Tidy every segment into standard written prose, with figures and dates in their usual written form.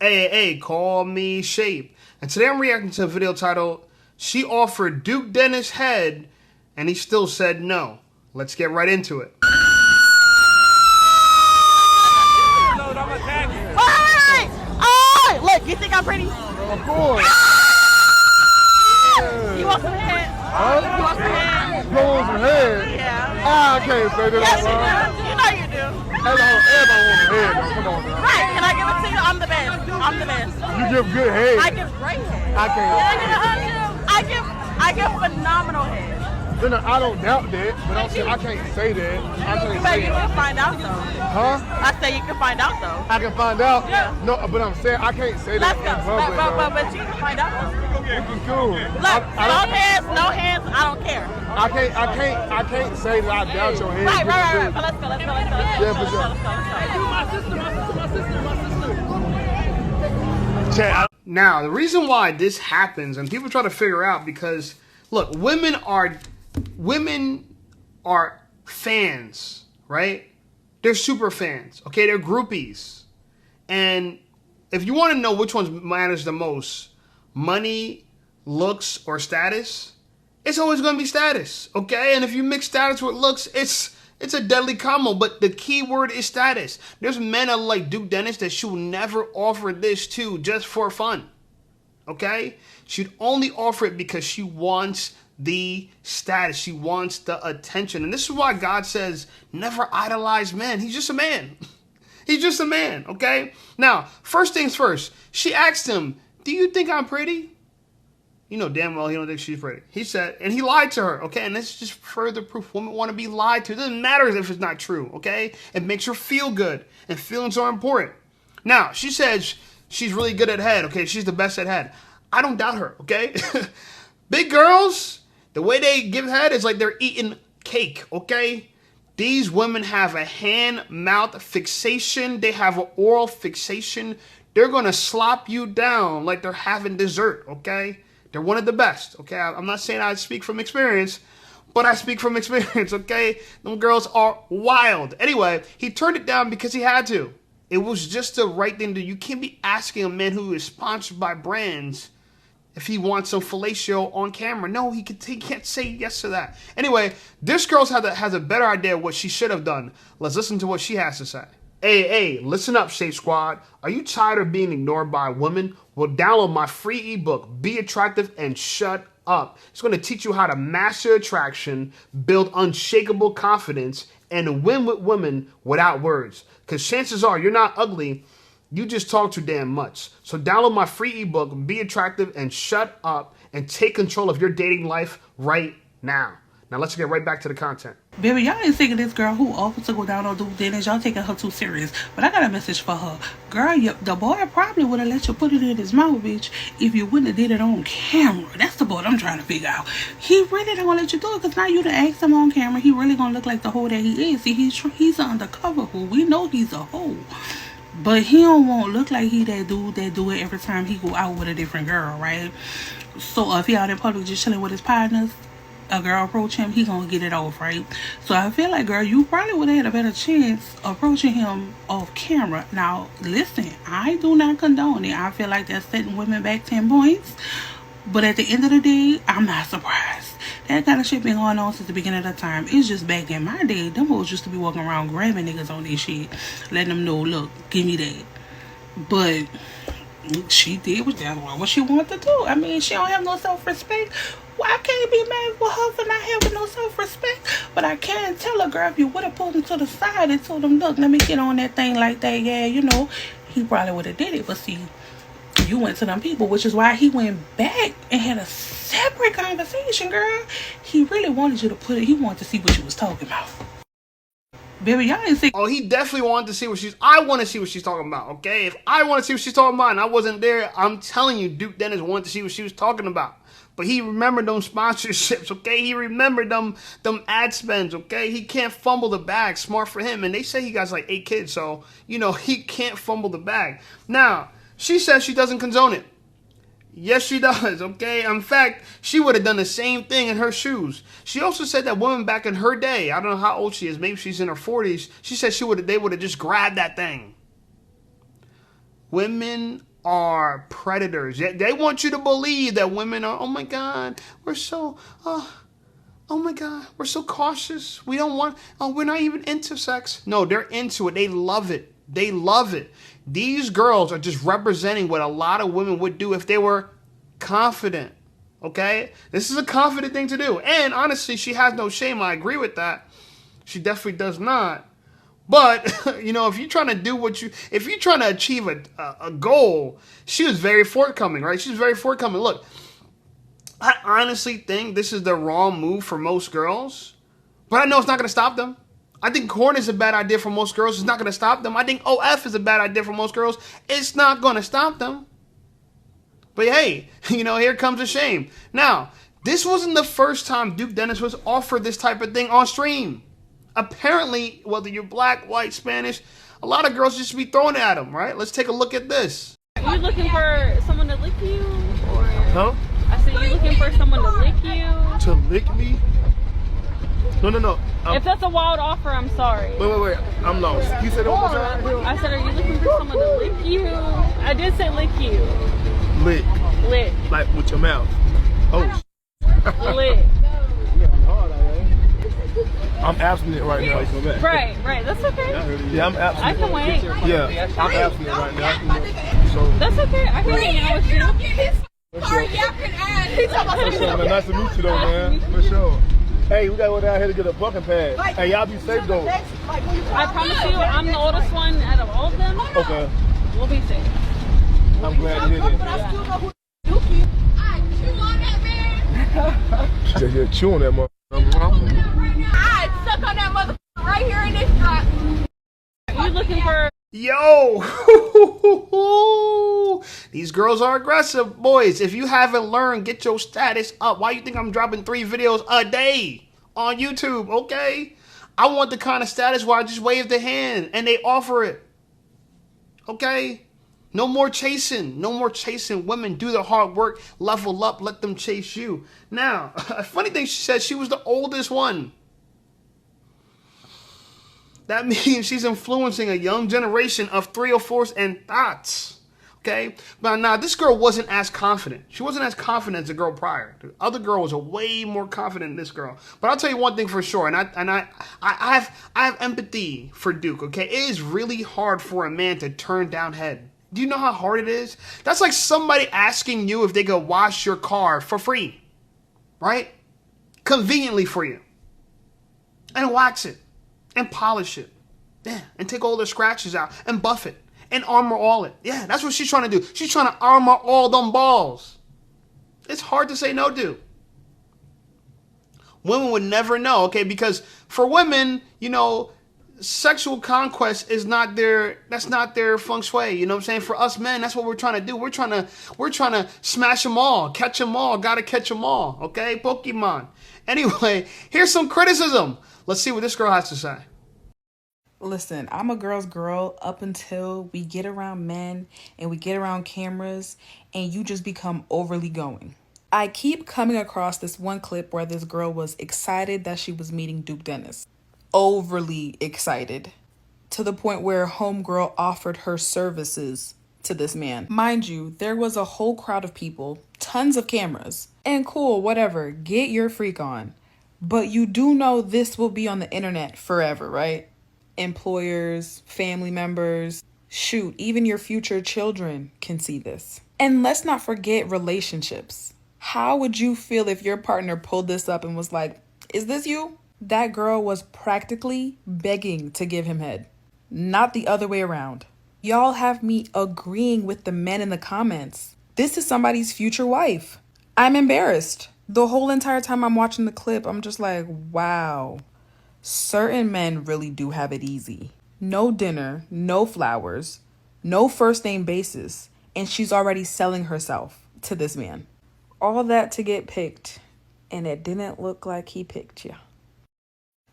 AAA, call me Shape. And today I'm reacting to a video titled, She Offered Duke Dennis Head, and he still said no. Let's get right into it. Alright! Look, you think I'm pretty? Of course. You want some head? Huh? You want some head? You want some head? Yeah. I can't say that. Yes, you do. You know you do. Everybody wants some head, though. Come on, man. Right, can I give it to you? I'm the best. I'm the best. You give good head. I give great head. I can't. Can I get a hug too? I give phenomenal head. Then I don't doubt that, but I'm saying I can't say that. I can't You say can that. find out though. Huh? I say you can find out though. I can find out? Yeah. No, but I'm saying I can't say that Let's go. in public, though. But you can find out though. This is cool. Look, no hands, I don't care. I can't say that I doubt your head. Right. But let's go. Yeah, for sure. Chat. Now, the reason why this happens, and people try to figure out, because look, women are fans, right? They're super fans, okay? They're groupies. And if you want to know which one matters the most, money, looks, or status, it's always going to be status, okay? And if you mix status with looks, it's a deadly combo, but the key word is status. There's men like Duke Dennis that she will never offer this to just for fun, okay? She'd only offer it because she wants the status. She wants the attention. And this is why God says, never idolize men. He's just a man. He's just a man, okay? Now, first things first, she asked him, do you think I'm pretty? You know damn well he don't think she's pretty. He said, and he lied to her, okay? And this is just further proof women want to be lied to. It doesn't matter if it's not true, okay? It makes her feel good, and feelings are important. Now, she says she's really good at head, okay? She's the best at head. I don't doubt her, okay? Big girls, the way they give head is like they're eating cake, okay? These women have a hand-mouth fixation. They have an oral fixation. They're going to slop you down like they're having dessert, okay? They're one of the best, okay? I'm not saying I speak from experience, but I speak from experience, okay? Them girls are wild. Anyway, he turned it down because he had to. It was just the right thing to do. You can't be asking a man who is sponsored by brands if he wants some fellatio on camera. No, he can't say yes to that. Anyway, this girl has a better idea of what she should have done. Let's listen to what she has to say. Hey, listen up, Shape Squad. Are you tired of being ignored by women? Well, download my free ebook, Be Attractive and Shut Up. It's going to teach you how to master attraction, build unshakable confidence, and win with women without words. Because chances are you're not ugly, you just talk too damn much. So download my free ebook, Be Attractive and Shut Up, and take control of your dating life right now. Now let's get right back to the content. Baby, y'all ain't thinking this girl who offered to go down on Duke Dennis. Y'all taking her too serious. But I got a message for her. Girl, the boy probably would have let you put it in his mouth, bitch, if you wouldn't have did it on camera. That's the boy I'm trying to figure out. He really don't want to let you do it because now you done asked him on camera. He really going to look like the hoe that he is. See, he's an undercover hoe. We know he's a hoe. But he don't want to look like he that dude that do it every time he go out with a different girl, right? So if he out in public just chilling with his partners, a girl approach him, he gonna get it off, right? So I feel like, girl, you probably would have had a better chance approaching him off camera. Now, listen, I do not condone it. I feel like that's setting women back 10 points. But at the end of the day, I'm not surprised. That kind of shit been going on since the beginning of the time. It's just back in my day, them hoes used to be walking around grabbing niggas on this shit, letting them know, look, give me that. But she did what she wanted to do. I mean, she don't have no self-respect. Well, I can't be mad with her for not having no self-respect. But I can tell a girl, if you would have pulled him to the side and told him, look, let me get on that thing like that, yeah, you know, he probably would have did it. But see, you went to them people, which is why he went back and had a separate conversation, girl. He really wanted you to put it, he wanted to see what you was talking about. Baby, y'all didn't see. Oh, he definitely wanted to see what I want to see what she's talking about, okay? If I want to see what she's talking about and I wasn't there, I'm telling you, Duke Dennis wanted to see what she was talking about. But he remembered them sponsorships, okay? He remembered them ad spends, okay? He can't fumble the bag. Smart for him. And they say he got like 8 kids, so, you know, he can't fumble the bag. Now, she says she doesn't condone it. Yes, she does, okay? In fact, she would have done the same thing in her shoes. She also said that women back in her day, I don't know how old she is, maybe she's in her 40s, she said they would have just grabbed that thing. Women are predators. They want you to believe that women are, oh my God, we're so, oh my God, we're so cautious. We don't want, we're not even into sex. No, they're into it. They love it. They love it. These girls are just representing what a lot of women would do if they were confident. Okay? This is a confident thing to do. And honestly, she has no shame. I agree with that. She definitely does not. But, you know, if you're trying to do if you're trying to achieve a goal, she was very forthcoming, right? She was very forthcoming. Look, I honestly think this is the wrong move for most girls, but I know it's not going to stop them. I think corn is a bad idea for most girls. It's not going to stop them. I think OF is a bad idea for most girls. It's not going to stop them. But hey, you know, here comes a shame. Now, this wasn't the first time Duke Dennis was offered this type of thing on stream. Apparently, whether you're black, white, Spanish, a lot of girls just be throwing it at him, right? Let's take a look at this. Are you looking for someone to lick you? Or Huh? I said, you looking for someone to lick you? To lick me? No. If that's a wild offer, I'm sorry. Wait. I'm lost. You said it one more time? I said, are you looking for someone to lick you? I did say lick you. Lick. Lick. Like with your mouth. Oh, Lick. I'm abstinent right now. Right. That's okay. Yeah, I'm abstinent. I can wait. Yeah, I'm abstinent right now. So, That's okay. I can hang out with you. man, nice to meet you though, man. For sure. Hey, we gotta go down here to get a bucket pad. Hey, y'all be safe though. I promise you, I'm the oldest one out of all of them. Okay. We'll be safe. I'm glad to hear that. She said you're chewing that motherfucker. I suck on that motherfucker right here in this truck. You looking for? Yo! These girls are aggressive. Boys, if you haven't learned, get your status up. Why you think I'm dropping 3 videos a day on YouTube, okay? I want the kind of status where I just wave the hand and they offer it. Okay? No more chasing. No more chasing women. Do the hard work. Level up. Let them chase you. Now, a funny thing, she said she was the oldest one. That means she's influencing a young generation of 304s and thoughts. Okay? But now, this girl wasn't as confident. She wasn't as confident as the girl prior. The other girl was way more confident than this girl. But I'll tell you one thing for sure, and I have empathy for Duke, okay? It is really hard for a man to turn down head. Do you know how hard it is? That's like somebody asking you if they could wash your car for free, right? Conveniently for you. And wax it. And polish it. Yeah. And take all the scratches out. And buff it. And armor all it. Yeah, that's what she's trying to do. She's trying to armor all them balls. It's hard to say no to. Women would never know, okay? Because for women, you know, sexual conquest is not that's not their feng shui. You know what I'm saying? For us men, that's what we're trying to do. We're trying to smash them all, catch them all, gotta catch them all. Okay? Pokemon. Anyway, here's some criticism. Let's see what this girl has to say. Listen, I'm a girl's girl up until we get around men and we get around cameras and you just become overly going. I keep coming across this one clip where this girl was excited that she was meeting Duke Dennis. Overly excited. To the point where homegirl offered her services to this man. Mind you, there was a whole crowd of people, tons of cameras. And cool, whatever, get your freak on. But you do know this will be on the internet forever, right? Employers, family members, shoot, even your future children can see this. And let's not forget relationships. How would you feel if your partner pulled this up and was like, is this you? That girl was practically begging to give him head, not the other way around. Y'all have me agreeing with the men in the comments. This is somebody's future wife. I'm embarrassed. The whole entire time I'm watching the clip, I'm just like, wow. Certain men really do have it easy. No dinner, no flowers, no first name basis, and she's already selling herself to this man. All that to get picked, and it didn't look like he picked you.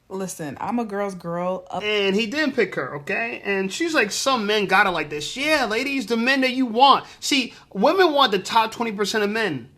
Listen, I'm a girl's girl. And he didn't pick her, okay? And she's like, some men got it like this. Yeah, ladies, the men that you want. See, women want the top 20% of men.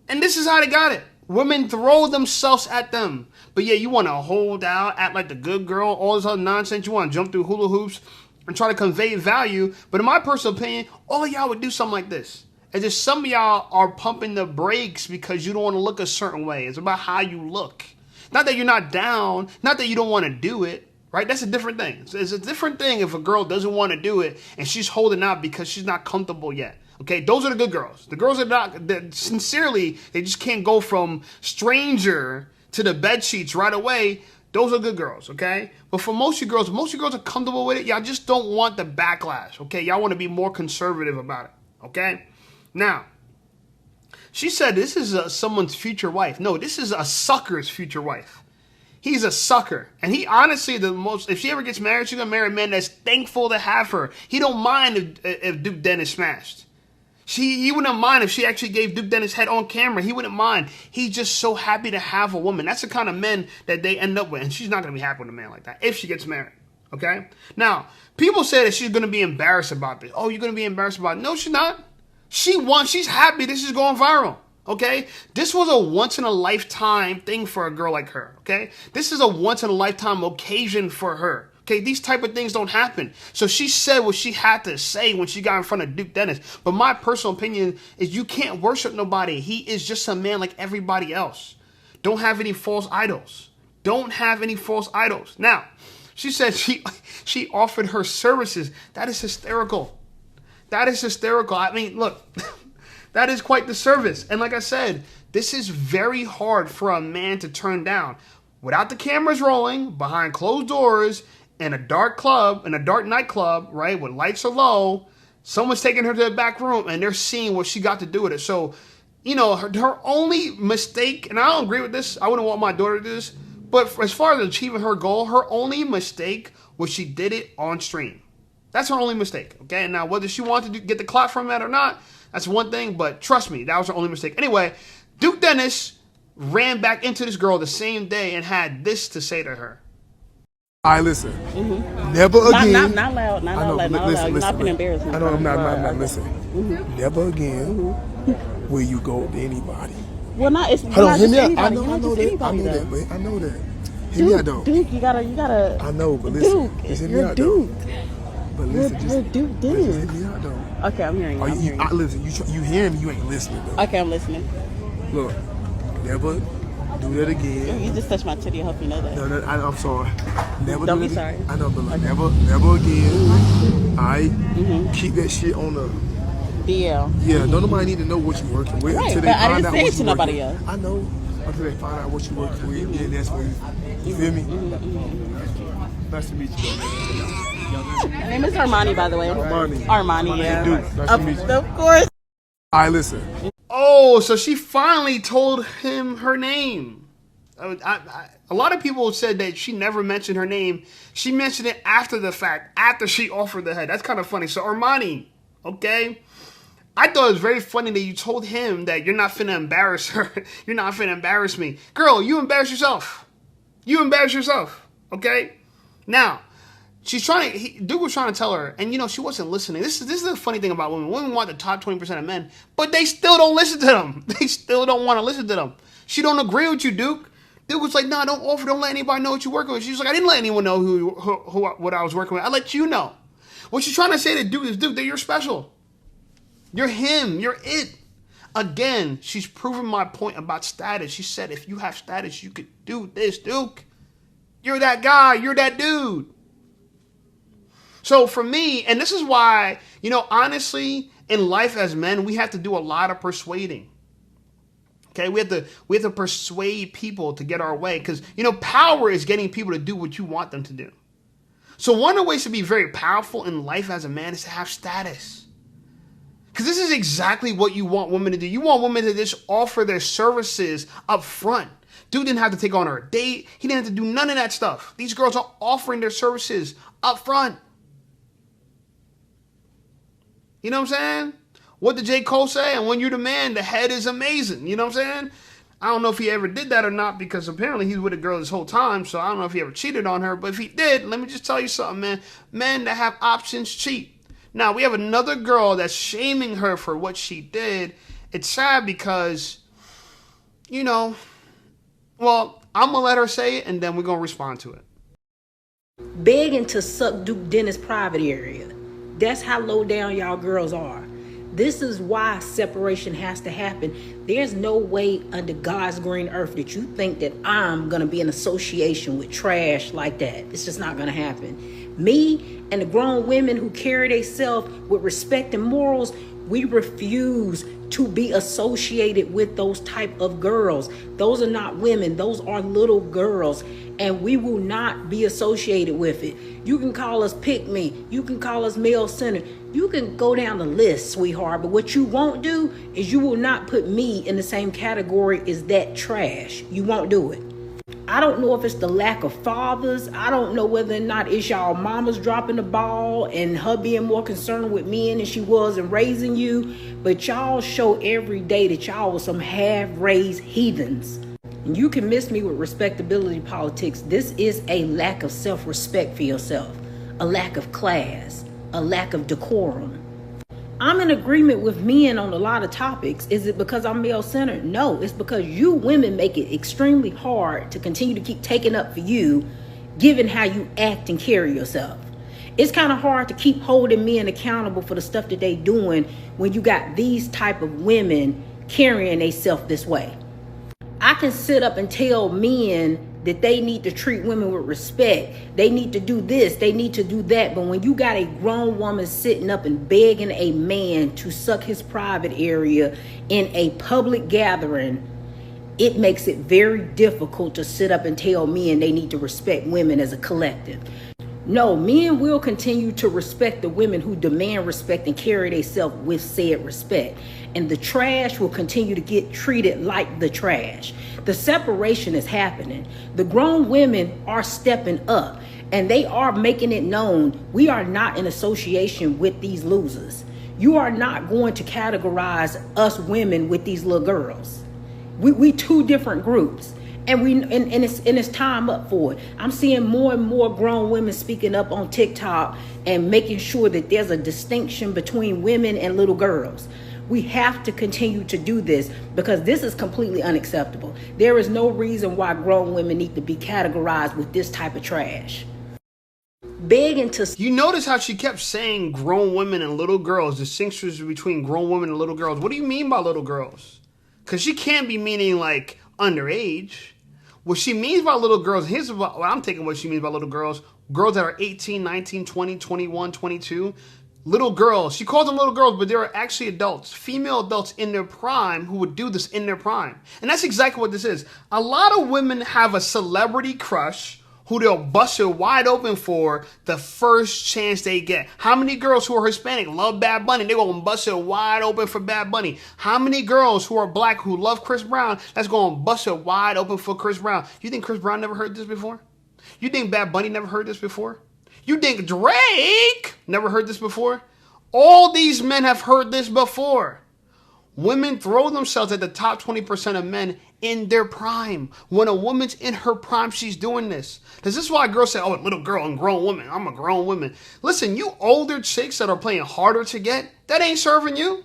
And this is how they got it. Women throw themselves at them. But yeah, you want to hold out, act like the good girl, all this other nonsense. You want to jump through hula hoops. and try to convey value. But in my personal opinion, all of y'all would do something like this. And just some of y'all are pumping the brakes because you don't want to look a certain way. It's about how you look. Not that you're not down, not that you don't want to do it, right? That's a different thing. It's a different thing if a girl doesn't want to do it and she's holding out because she's not comfortable yet. Okay, those are the good girls. The girls are not, that sincerely, they just can't go from stranger to the bed sheets right away. Those are good girls, okay? But for most of you girls are comfortable with it. Y'all just don't want the backlash, okay? Y'all want to be more conservative about it, okay? Now, she said this is someone's future wife. No, this is a sucker's future wife. He's a sucker. And he honestly, if she ever gets married, she's going to marry a man that's thankful to have her. He don't mind if Duke Dennis smashed. He wouldn't mind if she actually gave Duke Dennis head on camera. He wouldn't mind. He's just so happy to have a woman. That's the kind of men that they end up with. And she's not going to be happy with a man like that if she gets married. Okay? Now, people say that she's going to be embarrassed about this. Oh, you're going to be embarrassed about it. No, she's not. She's happy this is going viral. Okay? This was a once-in-a-lifetime thing for a girl like her. Okay? This is a once-in-a-lifetime occasion for her. Okay, these type of things don't happen. So she said what she had to say when she got in front of Duke Dennis. But my personal opinion is you can't worship nobody. He is just a man like everybody else. Don't have any false idols. Don't have any false idols. Now, she said she offered her services. That is hysterical. That is hysterical. I mean, look, that is quite the service. And like I said, this is very hard for a man to turn down. Without the cameras rolling, behind closed doors, in a dark club, in a dark nightclub, right, when lights are low, someone's taking her to the back room and they're seeing what she got to do with it. So, you know, her only mistake, and I don't agree with this, I wouldn't want my daughter to do this, but as far as achieving her goal, her only mistake was she did it on stream. That's her only mistake, okay? Now, whether she wanted to get the clout from that or not, that's one thing, but trust me, that was her only mistake. Anyway, Duke Dennis ran back into this girl the same day and had this to say to her. All right, listen. Never again. Not loud. Not loud. You're not gonna embarrass me. I know I'm not. Listen. Never again will you go to anybody. Well, not. It's Hold on, hear me out. I know that. Hear me out, though. Duke, you gotta. I know, but listen. Duke, Just hear me you're out, Duke. Though. But listen, You're Duke Dennis. Just hear me out, though. Okay, I'm hearing you. Listen, you hearing me? You ain't listening, though. Okay, I'm listening. Look, never do that again. You just touched my titty. I hope you know that. No, I'm sorry. Never Don't do be it. sorry. I know, but like, never again. All right? Keep that shit on the DL. Yeah, don't nobody need to know what you're working with Right, until they but I find didn't out say what it to you're nobody working else. with. I know. Until they find out what you're working with, then that's when you feel me? Nice to meet you, though. My name is Armani, by the way. Armani, yeah. Dude, nice to meet you. Of course. All right, listen. Oh, so she finally told him her name. A lot of people said that she never mentioned her name. She mentioned it after the fact, after she offered the head. That's kind of funny. So Armani, okay? I thought it was very funny that you told him that you're not finna embarrass her. You're not finna embarrass me. Girl, you embarrass yourself. You embarrass yourself, okay? Now, Duke was trying to tell her, and you know, she wasn't listening. This is the funny thing about women. Women want the top 20% of men, but they still don't listen to them. They still don't want to listen to them. She don't agree with you, Duke. Duke was like, don't offer, don't let anybody know what you're working with. She's like, I didn't let anyone know what I was working with. I let you know. What she's trying to say to Duke is, Duke, that you're special. You're him. You're it. Again, she's proven my point about status. She said, if you have status, you could do this, Duke. You're that guy. You're that dude. So for me, and this is why, you know, honestly, in life as men, we have to do a lot of persuading. Okay, we have to persuade people to get our way because, you know, power is getting people to do what you want them to do. So one of the ways to be very powerful in life as a man is to have status. Because this is exactly what you want women to do. You want women to just offer their services up front. Dude didn't have to take on her a date. He didn't have to do none of that stuff. These girls are offering their services up front. You know what I'm saying? What did J. Cole say? And when you're the man, the head is amazing. You know what I'm saying? I don't know if he ever did that or not because apparently he's with a girl this whole time. So I don't know if he ever cheated on her. But if he did, let me just tell you something, man. Men that have options cheat. Now, we have another girl that's shaming her for what she did. It's sad because, you know, well, I'm going to let her say it and then we're going to respond to it. begging to suck Duke Dennis' private area. That's how low down y'all girls are. This is why separation has to happen. There's no way under God's green earth that you think that I'm going to be in association with trash like that. It's just not going to happen. Me and the grown women who carry themselves with respect and morals, we refuse to be associated with those type of girls. Those are not women. Those are little girls. And we will not be associated with it. You can call us pick me. You can call us male centered. You can go down the list, sweetheart. But what you won't do is you will not put me in the same category as that trash. You won't do it. I don't know if it's the lack of fathers. I don't know whether or not it's y'all mamas dropping the ball and her being more concerned with men than she was in raising you. But y'all show every day that y'all were some half-raised heathens. And you can miss me with respectability politics. This is a lack of self-respect for yourself, a lack of class, a lack of decorum. I'm in agreement with men on a lot of topics. Is it because I'm male-centered? No, it's because you women make it extremely hard to continue to keep taking up for you, given how you act and carry yourself. It's kind of hard to keep holding men accountable for the stuff that they doing when you got these type of women carrying themselves this way. I can sit up and tell men that they need to treat women with respect. They need to do this. They need to do that. But when you got a grown woman sitting up and begging a man to suck his private area in a public gathering, it makes it very difficult to sit up and tell men they need to respect women as a collective. No, men will continue to respect the women who demand respect and carry themselves with said respect. And the trash will continue to get treated like the trash. The separation is happening. The grown women are stepping up and they are making it known we are not in association with these losers. You are not going to categorize us women with these little girls. We two different groups. And it's time up for it. I'm seeing more and more grown women speaking up on TikTok and making sure that there's a distinction between women and little girls. We have to continue to do this because this is completely unacceptable. There is no reason why grown women need to be categorized with this type of trash. Begging to... You notice how she kept saying grown women and little girls, distinctions between grown women and little girls. What do you mean by little girls? Because she can't be meaning like underage. What she means by little girls, here's what I'm taking what she means by little girls. Girls that are 18, 19, 20, 21, 22. Little girls. She calls them little girls, but they're actually adults. Female adults in their prime who would do this in their prime. And that's exactly what this is. A lot of women have a celebrity crush who they'll bust it wide open for the first chance they get. How many girls who are Hispanic love Bad Bunny? They're going to bust it wide open for Bad Bunny. How many girls who are black who love Chris Brown, that's going to bust it wide open for Chris Brown? You think Chris Brown never heard this before? You think Bad Bunny never heard this before? You think Drake never heard this before? All these men have heard this before. Women throw themselves at the top 20% of men in their prime. When a woman's in her prime, she's doing this. This is why girls say, oh, little girl and grown woman. I'm a grown woman. Listen, you older chicks that are playing harder to get, that ain't serving you.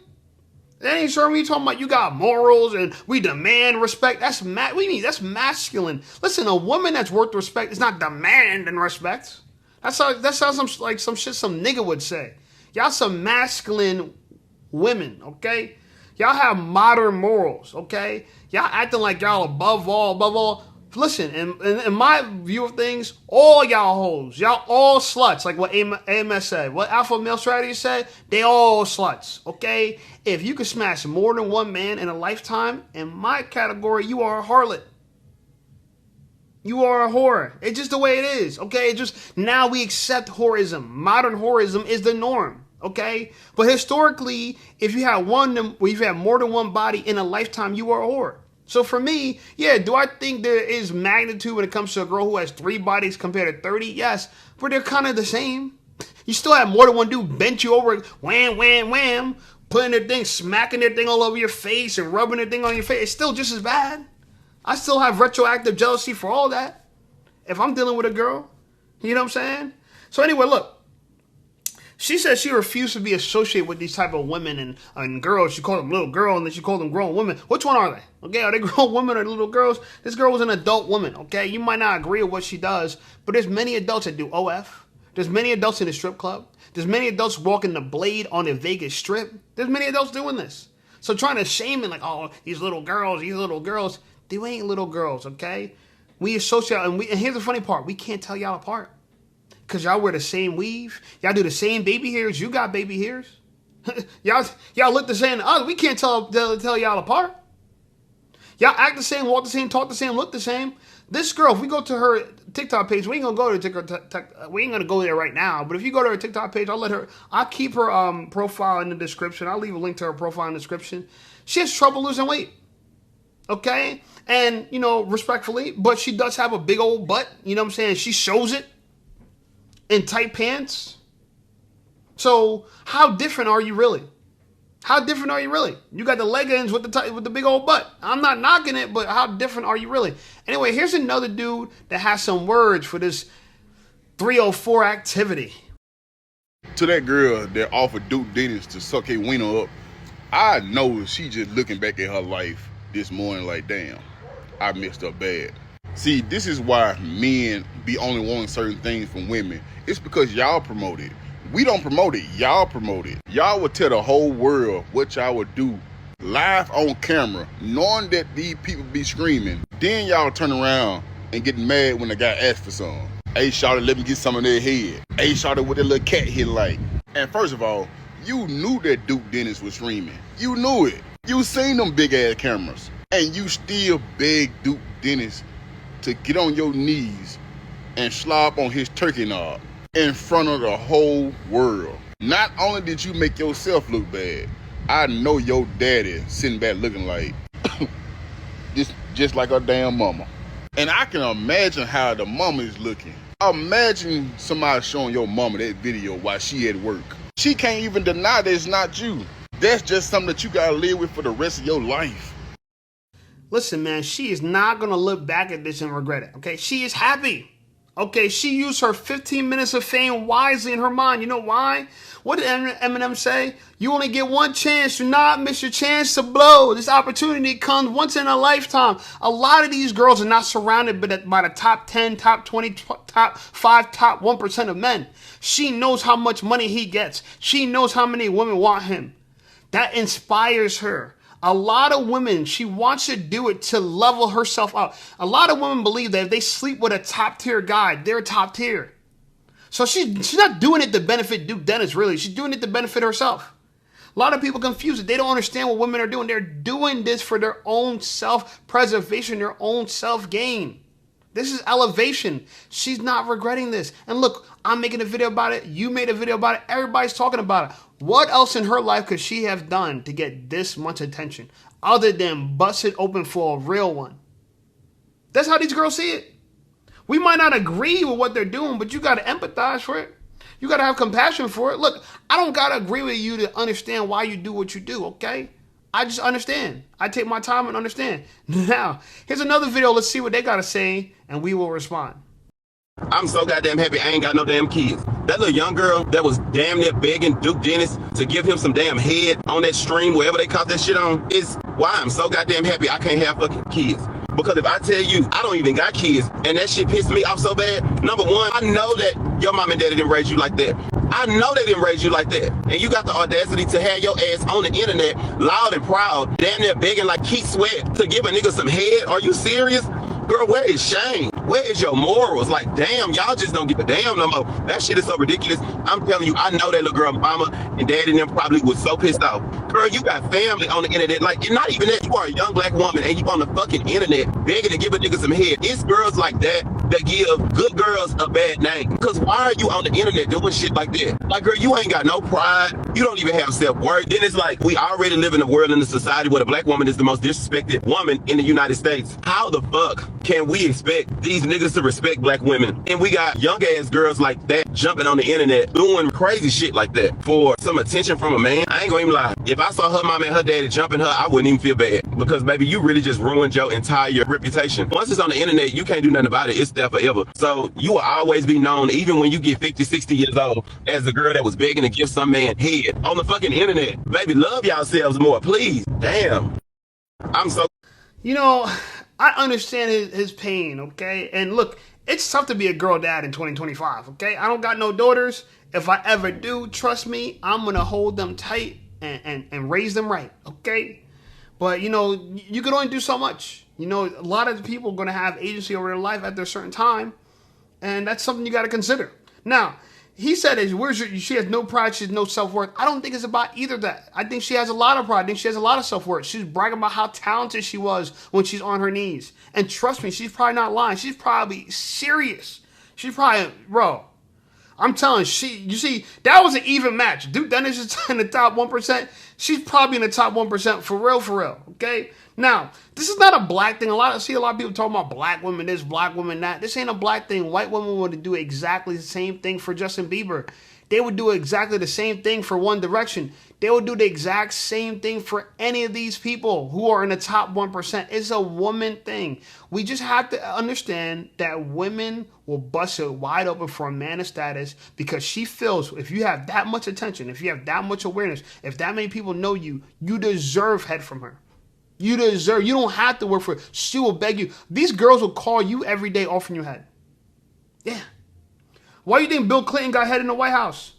That ain't serving you. Talking about you got morals and we demand respect. That's what do you mean? That's masculine. Listen, a woman that's worth respect is not demanding respect. That sounds like some shit some nigga would say. Y'all some masculine women, okay? Y'all have modern morals, okay? Y'all acting like y'all above all. Listen, in my view of things, all y'all hoes, y'all all sluts, like what AMS said. What Alpha Male Strategy said, they all sluts, okay? If you can smash more than one man in a lifetime, in my category, you are a harlot. You are a whore. It's just the way it is, okay? It's just now we accept whorism. Modern whorism is the norm, okay? But historically, if you have more than one body in a lifetime, you are a whore. So for me, yeah, do I think there is magnitude when it comes to a girl who has 3 bodies compared to 30? Yes, but they're kind of the same. You still have more than one dude bent you over, wham, wham, wham, putting their thing, smacking their thing all over your face and rubbing their thing on your face. It's still just as bad. I still have retroactive jealousy for all that. If I'm dealing with a girl, you know what I'm saying? So anyway, look. She said she refused to be associated with these type of women and girls. She called them little girl, and then she called them grown women. Which one are they? Okay, are they grown women or little girls? This girl was an adult woman, okay? You might not agree with what she does, but there's many adults that do OF. There's many adults in the strip club. There's many adults walking the blade on the Vegas Strip. There's many adults doing this. So trying to shame it like, oh, these little girls, they ain't little girls, okay? We associate, and here's the funny part, we can't tell y'all apart. Because y'all wear the same weave. Y'all do the same baby hairs. You got baby hairs. y'all look the same to us. We can't tell y'all apart. Y'all act the same, walk the same, talk the same, look the same. This girl, if we go to her TikTok page, we ain't gonna go to TikTok. We ain't gonna go there right now. But if you go to her TikTok page, I'll keep her profile in the description. I'll leave a link to her profile in the description. She has trouble losing weight. Okay? And, respectfully, but she does have a big old butt. You know what I'm saying? She shows it in tight pants. So how different are you really? How different are you really? You got the leggings with the big old butt. I'm not knocking it, but how different are you really? Anyway, here's another dude that has some words for this 304 activity. To that girl that offered Duke Dennis to suck her wiener up, I know she just looking back at her life this morning like, damn, I messed up bad. See, this is why men be only wanting certain things from women. It's because y'all promote it. We don't promote it. Y'all promote it. Y'all would tell the whole world what y'all would do live on camera, knowing that these people be screaming. Then y'all turn around and get mad when the guy asks for some. Hey, shawty, let me get some of their head. Hey, shawty, what that little cat hit like. And first of all, you knew that Duke Dennis was streaming. You knew it. You seen them big ass cameras. And you still beg Duke Dennis to get on your knees and slop on his turkey knob in front of the whole world. Not only did you make yourself look bad, I know your daddy sitting back looking like just like her damn mama. And I can imagine how the mama is looking. Imagine somebody showing your mama that video while she at work. She can't even deny that it's not you. That's just something that you gotta live with for the rest of your life. Listen, man, she is not going to look back at this and regret it, okay? She is happy, okay? She used her 15 minutes of fame wisely in her mind. You know why? What did Eminem say? You only get one chance. Do not miss your chance to blow. This opportunity comes once in a lifetime. A lot of these girls are not surrounded by the top 10, top 20, top 5, top 1% of men. She knows how much money he gets. She knows how many women want him. That inspires her. A lot of women, she wants to do it to level herself up. A lot of women believe that if they sleep with a top tier guy, they're top tier. So she's not doing it to benefit Duke Dennis, really. She's doing it to benefit herself. A lot of people confuse it. They don't understand what women are doing. They're doing this for their own self-preservation, their own self-gain. This is elevation. She's not regretting this. And look, I'm making a video about it. You made a video about it. Everybody's talking about it. What else in her life could she have done to get this much attention other than bust it open for a real one? That's how these girls see it. We might not agree with what they're doing, but you got to empathize for it. You got to have compassion for it. Look, I don't got to agree with you to understand why you do what you do, okay? I just understand. I take my time and understand. Now, here's another video. Let's see what they got to say, and we will respond. I'm so goddamn happy I ain't got no damn kids. That little young girl that was damn near begging Duke Dennis to give him some damn head on that stream, wherever they caught that shit on, is why I'm so goddamn happy I can't have fucking kids. Because if I tell you I don't even got kids and that shit pissed me off so bad, number one, I know that your mom and daddy didn't raise you like that. I know they didn't raise you like that. And you got the audacity to have your ass on the internet, loud and proud, damn near begging like Keith Sweat to give a nigga some head. Are you serious? Girl, where is shame? Where is your morals? Like, damn, y'all just don't give a damn no more. That shit is so ridiculous. I'm telling you, I know that little girl mama and daddy and them probably was so pissed off. Girl, you got family on the internet. Like, you're not even that. You are a young black woman and you on the fucking internet begging to give a nigga some head. It's girls like that that give good girls a bad name. Because why are you on the internet doing shit like that? Like, girl, you ain't got no pride. You don't even have self-worth. Then it's like, we already live in a world, in a society where the black woman is the most disrespected woman in the United States. How the fuck can we expect these niggas to respect black women? And we got young ass girls like that jumping on the internet doing crazy shit like that for some attention from a man. I ain't gonna even lie. If I saw her mom and her daddy jumping her, I wouldn't even feel bad, because baby, you really just ruined your entire reputation. Once it's on the internet, you can't do nothing about it. It's there forever. So you will always be known, even when you get 50, 60 years old, as the girl that was begging to give some man head on the fucking internet. Baby, love yourselves more, please. Damn. I'm so... You know, I understand his pain, okay? And look, it's tough to be a girl dad in 2025, okay? I don't got no daughters. If I ever do, trust me, I'm going to hold them tight and raise them right, okay? But, you know, you can only do so much. You know, a lot of people are going to have agency over their life at their certain time, and that's something you got to consider. Now, he said, she has no pride, she has no self-worth. I don't think it's about either of that. I think she has a lot of pride. I think she has a lot of self-worth. She's bragging about how talented she was when she's on her knees. And trust me, she's probably not lying. She's probably serious. She's probably, bro, I'm telling you, see, that was an even match. Duke Dennis is in the top 1%. She's probably in the top 1% for real, okay? Now, this is not a black thing. I see a lot of people talking about black women this, black women that. This ain't a black thing. White women would do exactly the same thing for Justin Bieber. They would do exactly the same thing for One Direction. They would do the exact same thing for any of these people who are in the top 1%. It's a woman thing. We just have to understand that women will bust it wide open for a man of status, because she feels if you have that much attention, if you have that much awareness, if that many people know you, you deserve head from her. You deserve, you don't have to work for it. She will beg you. These girls will call you every day offering you head. Yeah. Why do you think Bill Clinton got head in the White House?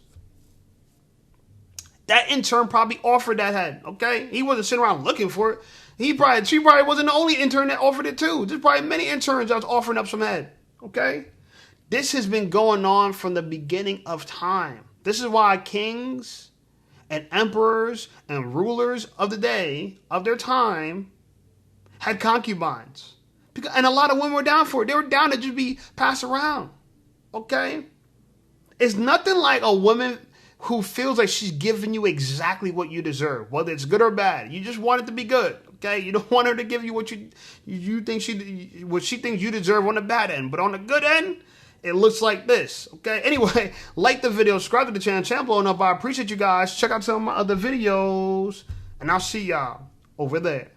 That intern probably offered that head, okay? He wasn't sitting around looking for it. She probably wasn't the only intern that offered it too. There's probably many interns that was offering up some head, okay? This has been going on from the beginning of time. This is why kings and emperors and rulers of the day, of their time, had concubines. And a lot of women were down for it. They were down to just be passed around, okay? It's nothing like a woman who feels like she's giving you exactly what you deserve, whether it's good or bad. You just want it to be good, okay? You don't want her to give you what you think what she thinks you deserve on the bad end. But on the good end, it looks like this, okay? Anyway, like the video, subscribe to the channel blowing up. I appreciate you guys. Check out some of my other videos, and I'll see y'all over there.